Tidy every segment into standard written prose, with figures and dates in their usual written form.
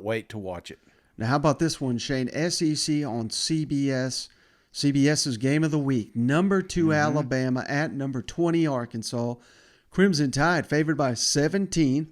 wait to watch it. Now, how about this one, Shane? SEC on CBS. CBS's game of the week. Number 2 Alabama at number 20 Arkansas. Crimson Tide favored by 17.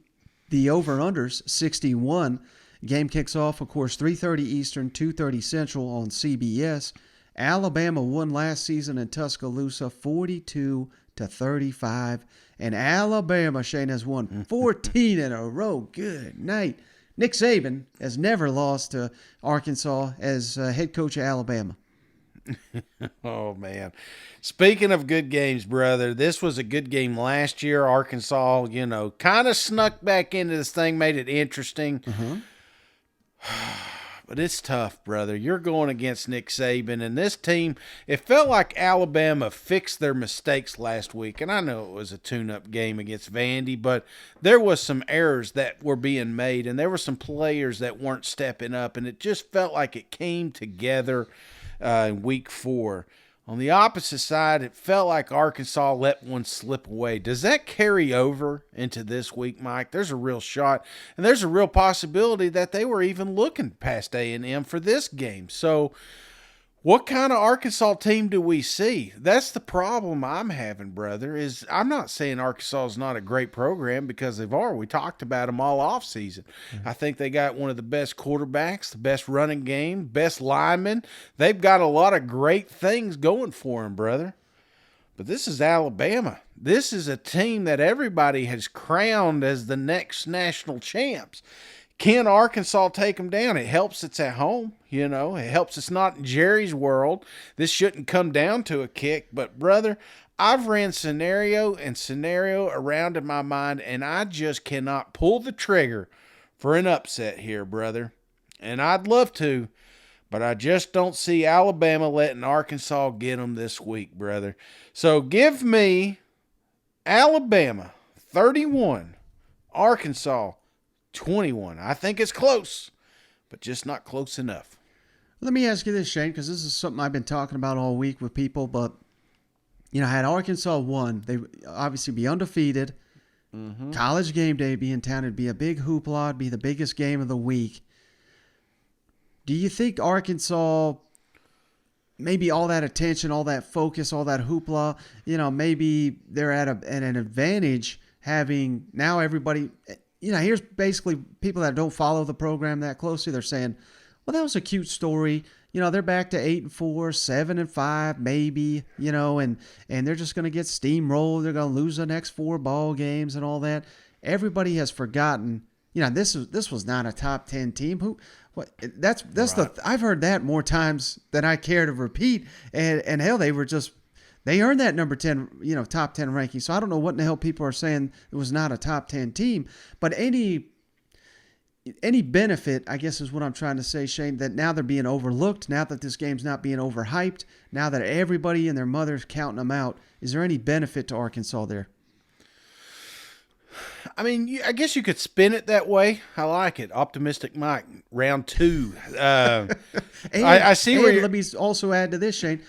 The over-unders 61. Game kicks off, of course, 3:30 Eastern, 2:30 Central on CBS. Alabama won last season in Tuscaloosa 42-35. And Alabama, Shane, has won 14 in a row. Good night. Nick Saban has never lost to Arkansas as head coach of Alabama. Oh, man. Speaking of good games, brother, this was a good game last year. Arkansas, kind of snuck back into this thing, made it interesting. But it's tough, brother. You're going against Nick Saban, and this team, it felt like Alabama fixed their mistakes last week. And I know it was a tune-up game against Vandy, but there was some errors that were being made, and there were some players that weren't stepping up, and it just felt like it came together in week 4. On the opposite side, it felt like Arkansas let one slip away. Does that carry over into this week, Mike? There's a real shot, and there's a real possibility that they were even looking past A&M for this game. So what kind of Arkansas team do we see? That's the problem I'm having, brother, is I'm not saying Arkansas is not a great program because they've already. We talked about them all offseason. I think they got one of the best quarterbacks, the best running game, best linemen. They've got a lot of great things going for them, brother. But this is Alabama. This is a team that everybody has crowned as the next national champs. Can Arkansas take them down? It helps it's at home, It helps it's not in Jerry's world. This shouldn't come down to a kick. But, brother, I've ran scenario around in my mind, and I just cannot pull the trigger for an upset here, brother. And I'd love to, but I just don't see Alabama letting Arkansas get them this week, brother. So give me Alabama 31, Arkansas 21. I think it's close, but just not close enough. Let me ask you this, Shane, because this is something I've been talking about all week with people. But, had Arkansas won, they obviously be undefeated. College game day be in town. It'd be a big hoopla. It'd be the biggest game of the week. Do you think Arkansas, maybe all that attention, all that focus, all that hoopla, maybe they're at an advantage having now everybody – here's basically people that don't follow the program that closely. They're saying, well, that was a cute story. They're back to 8-4, 7-5, maybe, and they're just going to get steamrolled. They're going to lose the next 4 ball games and all that. Everybody has forgotten, this was not a top 10 team. That's right. I've heard that more times than I care to repeat. And hell, they earned that number 10, top 10 ranking. So I don't know what in the hell people are saying it was not a top 10 team. But any benefit, I guess is what I'm trying to say, Shane, that now they're being overlooked, now that this game's not being overhyped, now that everybody and their mother's counting them out, is there any benefit to Arkansas there? I mean, I guess you could spin it that way. I like it. Optimistic Mike, round 2. I see where let me also add to this, Shane.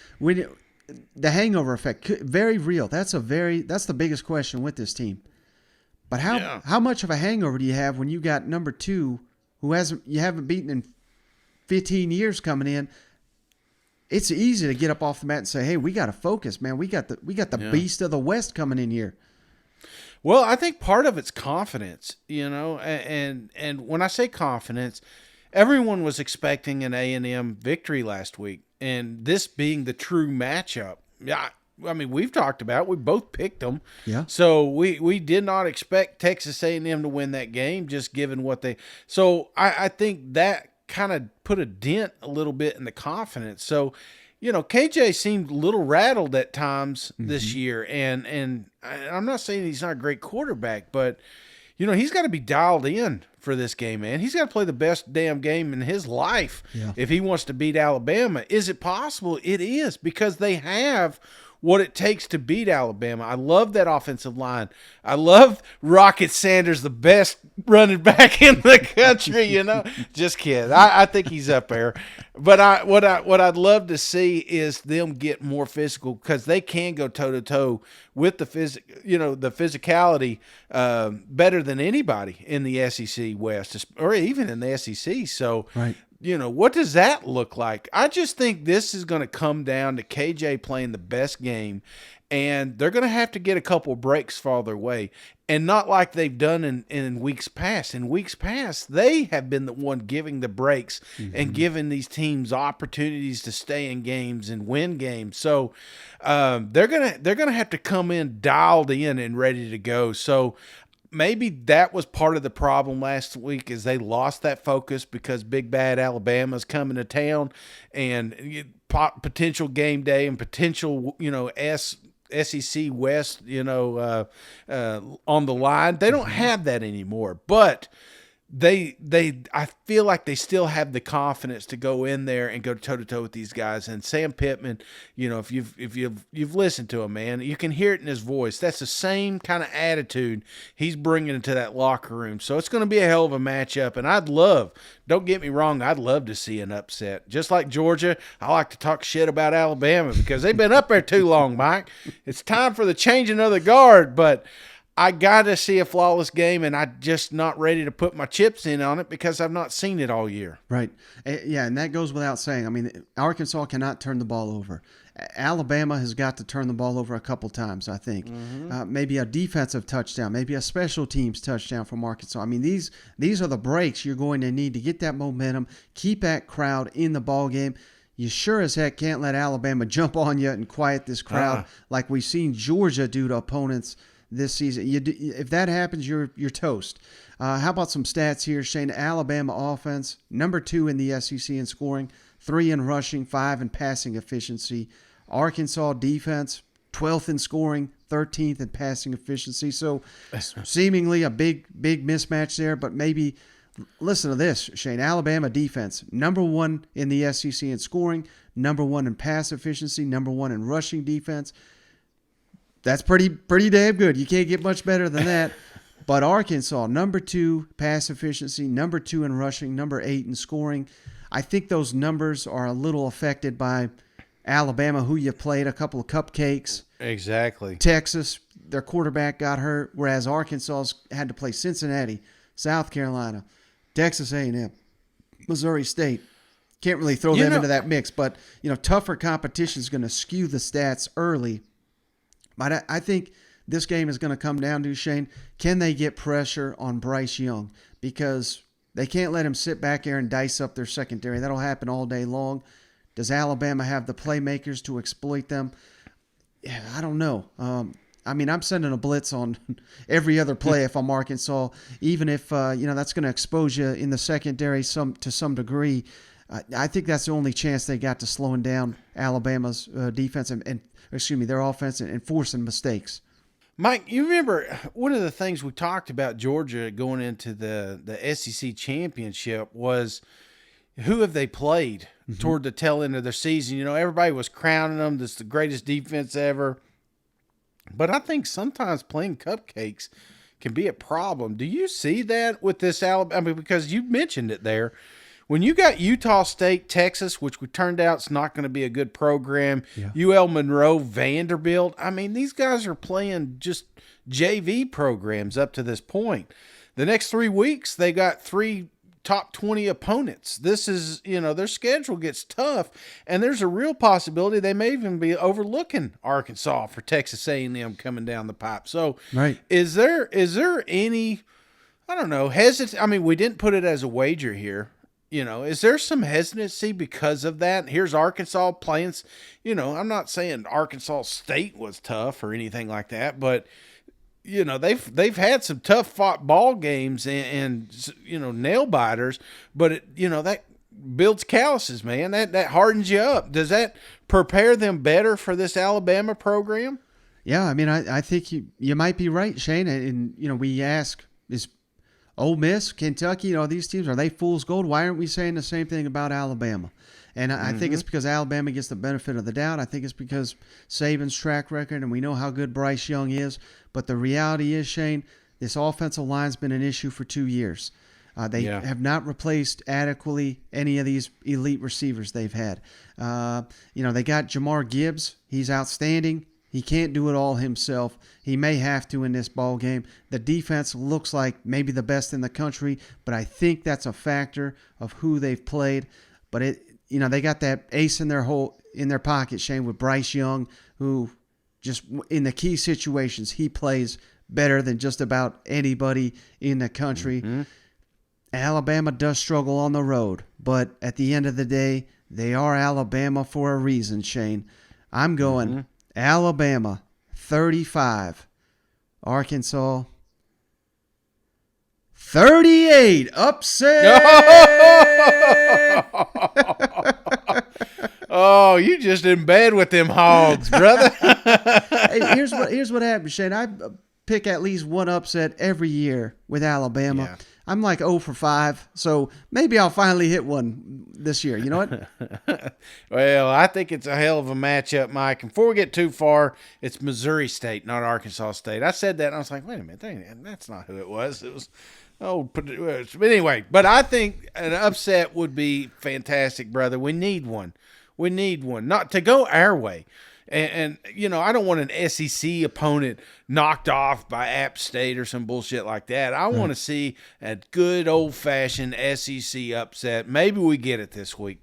The hangover effect, very real. That's the biggest question with this team. But how much of a hangover do you have when you got number 2 who you haven't beaten in 15 years coming in? It's easy to get up off the mat and say, "Hey, we got to focus, man. We got the beast of the West coming in here." Well, I think part of it's confidence, and when I say confidence, everyone was expecting an A&M victory last week. And this being the true matchup, I mean, we've talked about it. We both picked them. Yeah. So we did not expect Texas A&M to win that game, just given what they – so I think that kind of put a dent a little bit in the confidence. So, KJ seemed a little rattled at times this year. And I'm not saying he's not a great quarterback, but – he's got to be dialed in for this game, man. He's got to play the best damn game in his life if he wants to beat Alabama. Is it possible? It is, because they have what it takes to beat Alabama. I love that offensive line. I love Rocket Sanders, the best running back in the country. Just kidding. I think he's up there. But what I'd love to see is them get more physical, because they can go toe to toe with the physicality better than anybody in the SEC West, or even in the SEC. So, right. What does that look like? I just think this is going to come down to KJ playing the best game, and they're going to have to get a couple breaks fall their way, and not like they've done in weeks past. In weeks past, they have been the one giving the breaks and giving these teams opportunities to stay in games and win games. So they're gonna have to come in dialed in and ready to go. So maybe that was part of the problem last week, is they lost that focus because big bad Alabama's coming to town, and potential game day and potential SEC West on the line. They don't have that anymore, but I feel like they still have the confidence to go in there and go toe to toe with these guys. And Sam Pittman, if you've listened to him, man, you can hear it in his voice. That's the same kind of attitude he's bringing into that locker room. So it's going to be a hell of a matchup. And don't get me wrong, I'd love to see an upset. Just like Georgia, I like to talk shit about Alabama because they've been up there too long, Mike. It's time for the changing of the guard, but I got to see a flawless game, and I'm just not ready to put my chips in on it because I've not seen it all year. Right. Yeah, and that goes without saying. I mean, Arkansas cannot turn the ball over. Alabama has got to turn the ball over a couple times, I think. Maybe a defensive touchdown, maybe a special teams touchdown from Arkansas. I mean, these are the breaks you're going to need to get that momentum, keep that crowd in the ball game. You sure as heck can't let Alabama jump on you and quiet this crowd like we've seen Georgia do to opponents this season. If that happens, you're toast. How about some stats here, Shane? Alabama offense, number 2 in the SEC in scoring, 3 in rushing, 5 in passing efficiency. Arkansas defense, 12th in scoring, 13th in passing efficiency. So seemingly a big mismatch there, but maybe listen to this, Shane. Alabama defense, number 1 in the SEC in scoring, number 1 in pass efficiency, number 1 in rushing defense. That's pretty damn good. You can't get much better than that. But Arkansas, number 2 pass efficiency, number 2 in rushing, number 8 in scoring. I think those numbers are a little affected by Alabama, who you played, a couple of cupcakes. Exactly. Texas, their quarterback got hurt, whereas Arkansas had to play Cincinnati, South Carolina, Texas A&M, Missouri State. Can't really throw them into that mix, but tougher competition is going to skew the stats early. But I think this game is going to come down to, Shane, can they get pressure on Bryce Young? Because they can't let him sit back there and dice up their secondary. That'll happen all day long. Does Alabama have the playmakers to exploit them? Yeah, I don't know. I'm sending a blitz on every other play if I'm Arkansas, even if that's going to expose you in the secondary to some degree. I think that's the only chance they got to slowing down Alabama's defense and their offense and forcing mistakes. Mike, you remember one of the things we talked about Georgia going into the SEC championship was who have they played toward the tail end of their season. Everybody was crowning them. This is the greatest defense ever. But I think sometimes playing cupcakes can be a problem. Do you see that with this Alabama? Because you mentioned it there. When you got Utah State, Texas, which we turned out it's not going to be a good program, UL Monroe, Vanderbilt, these guys are playing just JV programs up to this point. The next 3 weeks, they got 3 top 20 opponents. This is, their schedule gets tough, and there's a real possibility they may even be overlooking Arkansas for Texas A&M coming down the pipe. So right. Is there any, I don't know, we didn't put it as a wager here. Is there some hesitancy because of that? Here's Arkansas playing, I'm not saying Arkansas State was tough or anything like that, but, they've had some tough fought ball games and nail biters, but, that builds calluses, man. That hardens you up. Does that prepare them better for this Alabama program? Yeah, I think you might be right, Shane. And, we ask, is Ole Miss, Kentucky, these teams, are they fool's gold? Why aren't we saying the same thing about Alabama? And I think it's because Alabama gets the benefit of the doubt. I think it's because Saban's track record, and we know how good Bryce Young is. But the reality is, Shane, this offensive line's been an issue for 2 years. They have not replaced adequately any of these elite receivers they've had. They got Jamar Gibbs. He's outstanding. He can't do it all himself. He may have to in this ball game. The defense looks like maybe the best in the country, but I think that's a factor of who they've played. But they got that ace in their pocket, Shane, with Bryce Young, who just in the key situations he plays better than just about anybody in the country. Mm-hmm. Alabama does struggle on the road, but at the end of the day, they are Alabama for a reason, Shane. I'm going Alabama 35, Arkansas 38. Upset! Oh, you just in bed with them hogs, brother. Hey, here's what happens, Shane. I pick at least one upset every year with Alabama. Yeah. I'm like 0 for 5, so maybe I'll finally hit one this year. You know what? Well, I think it's a hell of a matchup, Mike. And before we get too far, it's Missouri State, not Arkansas State. I said that, and I was like, wait a minute, that's not who it was. It was, but anyway. But I think an upset would be fantastic, brother. We need one. We need one, not to go our way. And I don't want an SEC opponent knocked off by App State or some bullshit like that. I want to see a good old-fashioned SEC upset. Maybe we get it this week.